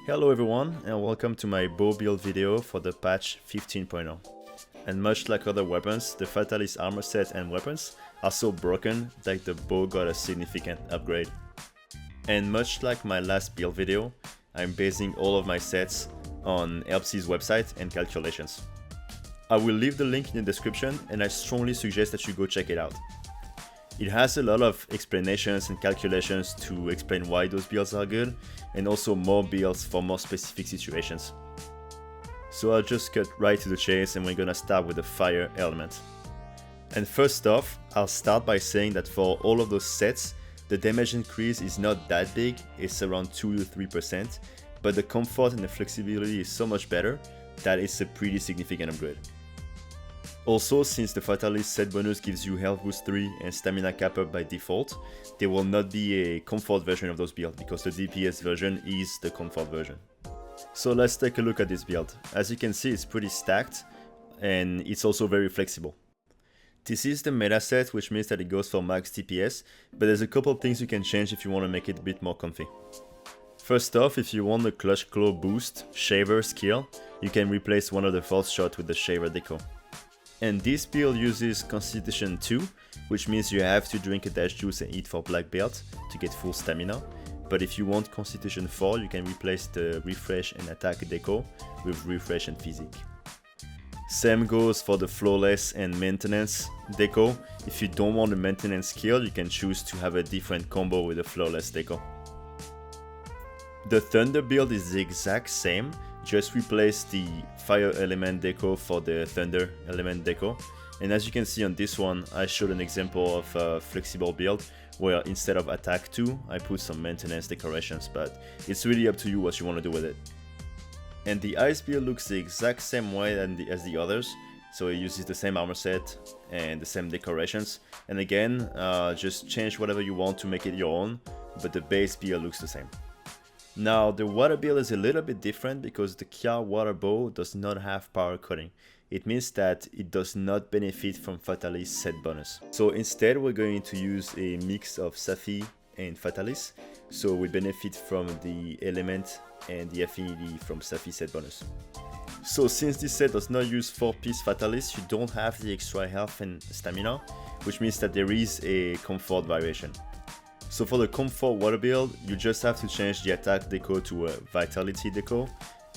Hello everyone and welcome to my bow build video for the patch 15.0. And much like other weapons, the Fatalist armor set and weapons are so broken that the bow got a significant upgrade. And much like my last build video, I'm basing all of my sets on Helpsy's website and calculations. I will leave the link in the description and I strongly suggest that you go check it out. It has a lot of explanations and calculations to explain why those builds are good, and also more builds for more specific situations. So I'll just cut right to the chase and we're gonna start with the fire element. And first off, I'll start by saying that for all of those sets, the damage increase is not that big, it's around 2 to 3%, but the comfort and the flexibility is so much better that it's a pretty significant upgrade. Also, since the Fatalist set bonus gives you health boost 3 and stamina cap up by default, there will not be a comfort version of those builds because the DPS version is the comfort version. So let's take a look at this build. As you can see, it's pretty stacked and it's also very flexible. This is the meta set, which means that it goes for max DPS, but there's a couple of things you can change if you want to make it a bit more comfy. First off, if you want the Clutch Claw boost shaver skill, you can replace one of the false shot with the shaver deco. And this build uses Constitution 2, which means you have to drink a dash juice and eat for black belt to get full stamina. But if you want Constitution 4, you can replace the refresh and attack deco with refresh and physique. Same goes for the flawless and maintenance deco. If you don't want the maintenance skill, you can choose to have a different combo with the flawless deco. The thunder build is the exact same, just replace the fire element deco for the thunder element deco. And as you can see on this one, I showed an example of a flexible build where instead of attack 2, I put some maintenance decorations, but it's really up to you what you want to do with it. And the ice build looks the exact same way as the others, so it uses the same armor set and the same decorations. And again, just change whatever you want to make it your own, but the base build looks the same. Now, the water build is a little bit different because the Kia water bow does not have power cutting. It means that it does not benefit from Fatalist set bonus. So instead, we're going to use a mix of Safi and Fatalist. So we benefit from the element and the affinity from Safi set bonus. So since this set does not use 4-piece Fatalist, you don't have the extra health and stamina, which means that there is a comfort variation. So for the comfort water build, you just have to change the attack deco to a vitality deco,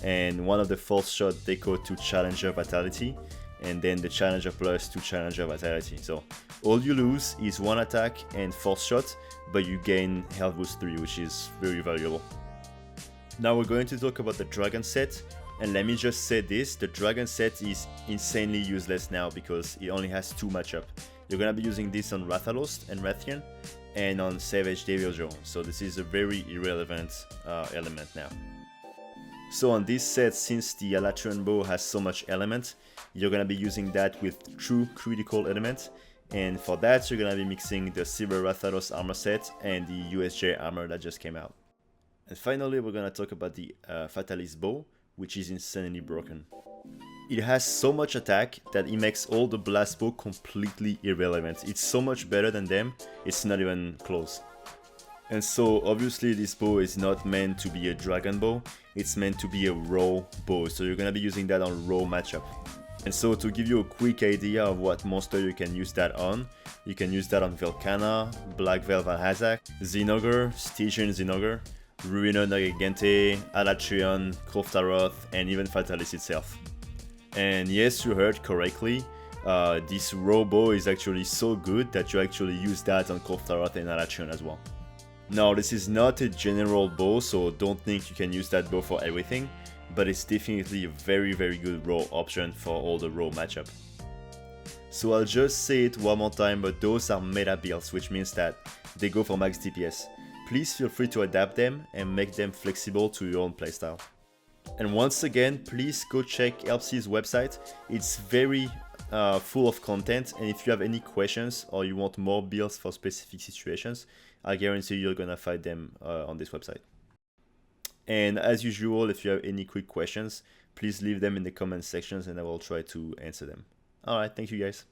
and one of the false shot deco to challenger vitality, and then the challenger plus to challenger vitality. So all you lose is one attack and false shot, but you gain health boost 3, which is very valuable. Now we're going to talk about the dragon set, and let me just say this, the dragon set is insanely useless now because it only has 2 matchups. You're gonna be using this on Rathalos and Rathian, and on Savage Devijo, so this is a very irrelevant element now. So on this set, since the Alatrian bow has so much element, you're gonna be using that with true critical element, and for that you're gonna be mixing the Silver Rathalos armor set and the USJ armor that just came out. And finally we're gonna talk about the Fatalist bow, which is insanely broken. It has so much attack that it makes all the blast bow completely irrelevant. It's so much better than them, it's not even close. And so obviously this bow is not meant to be a dragon bow, it's meant to be a raw bow, so you're gonna be using that on raw matchup. And so to give you a quick idea of what monster you can use that on, you can use that on Velkhana, Black Veil Valhazak, Zinogre, Stygian Zinogre, Ruiner Nagagente, Alatrion, Kroftaroth, and even Fatalist itself. And yes, you heard correctly, this raw bow is actually so good that you actually use that on Kroftaroth and Alatrion as well. Now this is not a general bow, so don't think you can use that bow for everything, but it's definitely a very good raw option for all the raw matchup. So I'll just say it one more time, but those are meta builds, which means that they go for max DPS. Please feel free to adapt them and make them flexible to your own playstyle. And once again, please go check Helpsy's website, it's very full of content, and if you have any questions or you want more builds for specific situations, I guarantee you're gonna find them on this website. And as usual, if you have any quick questions, please leave them in the comment sections and I will try to answer them. Alright, thank you guys.